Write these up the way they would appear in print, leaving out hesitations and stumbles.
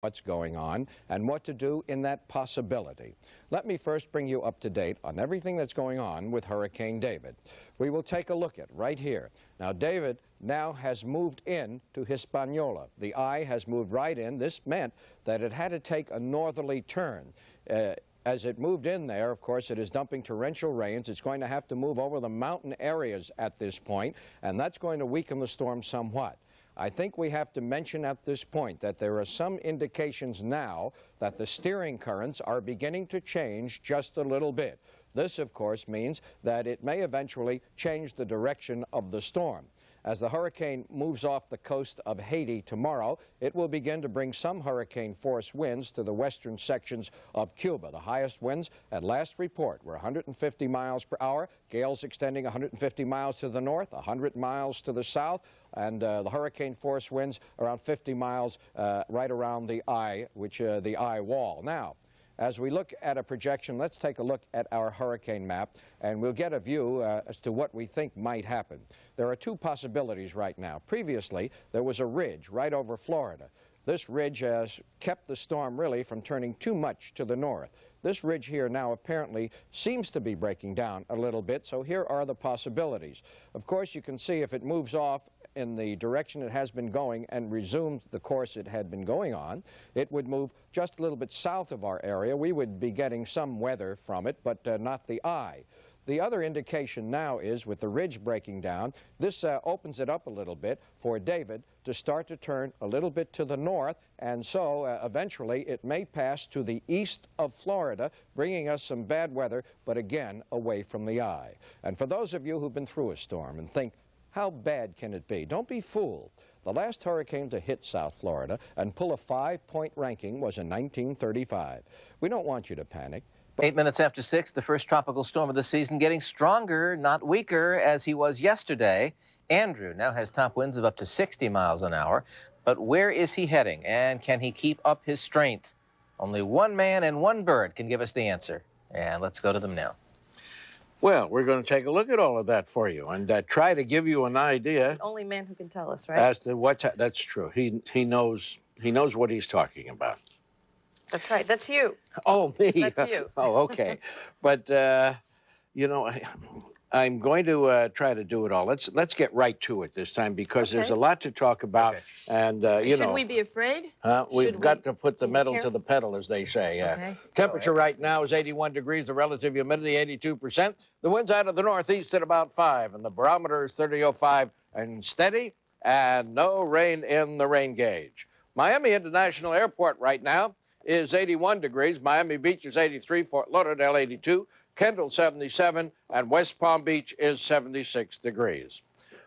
what's going on and what to do in that possibility. Let me first bring you up to date on everything that's going on with Hurricane David. We will take a look at right here. Now, David now has moved in to Hispaniola. The eye has moved right in. This meant that it had to take a northerly turn. As it moved in there, of course, it is dumping torrential rains. It's going to have to move over the mountain areas at this point, and that's going to weaken the storm somewhat. I think we have to mention at this point that there are some indications now that the steering currents are beginning to change just a little bit. This, of course, means that it may eventually change the direction of the storm. As the hurricane moves off the coast of Haiti tomorrow, it will begin to bring some hurricane-force winds to the western sections of Cuba. The highest winds at last report were 150 miles per hour, gales extending 150 miles to the north, 100 miles to the south, and the hurricane-force winds around 50 miles right around the eye, the eye wall. Now, as we look at a projection, let's take a look at our hurricane map, and we'll get a view as to what we think might happen. There are two possibilities right now. Previously, there was a ridge right over Florida. This ridge has kept the storm really from turning too much to the north. This ridge here now apparently seems to be breaking down a little bit, so here are the possibilities. Of course, you can see if it moves off in the direction it has been going and resumes the course it had been going on, it would move just a little bit south of our area. We would be getting some weather from it, but not the eye. The other indication now is, with the ridge breaking down, this opens it up a little bit for David to start to turn a little bit to the north, and so eventually it may pass to the east of Florida, bringing us some bad weather, but again, away from the eye. And for those of you who've been through a storm and think, how bad can it be? Don't be fooled. The last hurricane to hit South Florida and pull a 5-point ranking was in 1935. We don't want you to panic. 8 minutes after 6, the first tropical storm of the season getting stronger, not weaker, as he was yesterday. Andrew now has top winds of up to 60 miles an hour. But where is he heading, and can he keep up his strength? Only one man and one bird can give us the answer. And let's go to them now. Well, we're going to take a look at all of that for you and try to give you an idea. The only man who can tell us, right? As to that's true. He knows what he's talking about. That's right. That's you. Oh, me. That's you. Oh, okay. But you know, I'm going to try to do it all. Let's get right to it this time, because there's a lot to talk about. Okay. And you know, should we be afraid? We've got to put the metal to the pedal, as they say. Okay. Temperature right now is 81 degrees. The relative humidity 82%. The wind's out of the northeast at about 5, and the barometer is 30.05 and steady, and no rain in the rain gauge. Miami International Airport right now is 81 degrees. Miami Beach is 83. Fort Lauderdale 82. Kendall 77, and West Palm Beach is 76 degrees.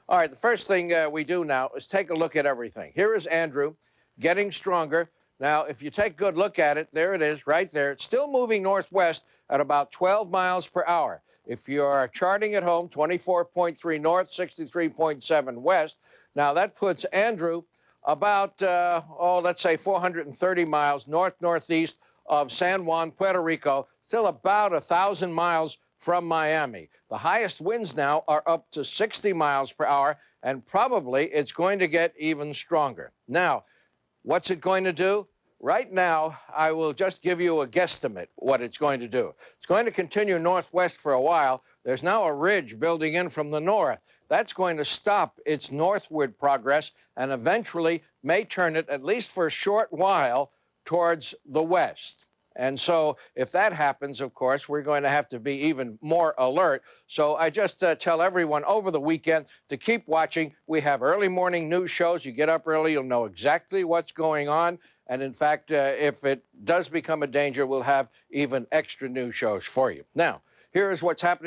All right, the first thing we do now is take a look at everything. Here is Andrew getting stronger. Now, if you take a good look at it, there it is right there. It's still moving northwest at about 12 miles per hour. If you are charting at home, 24.3 north, 63.7 west. Now, that puts Andrew about, let's say 430 miles north-northeast of San Juan, Puerto Rico, still about 1,000 miles from Miami. The highest winds now are up to 60 miles per hour, and probably it's going to get even stronger. Now, what's it going to do? Right now, I will just give you a guesstimate what it's going to do. It's going to continue northwest for a while. There's now a ridge building in from the north. That's going to stop its northward progress and eventually may turn it, at least for a short while, towards the west. And so if that happens, of course, we're going to have to be even more alert. So I just tell everyone over the weekend to keep watching. We have early morning news shows. You get up early, you'll know exactly what's going on. And in fact, if it does become a danger, we'll have even extra news shows for you. Now, here is what's happening.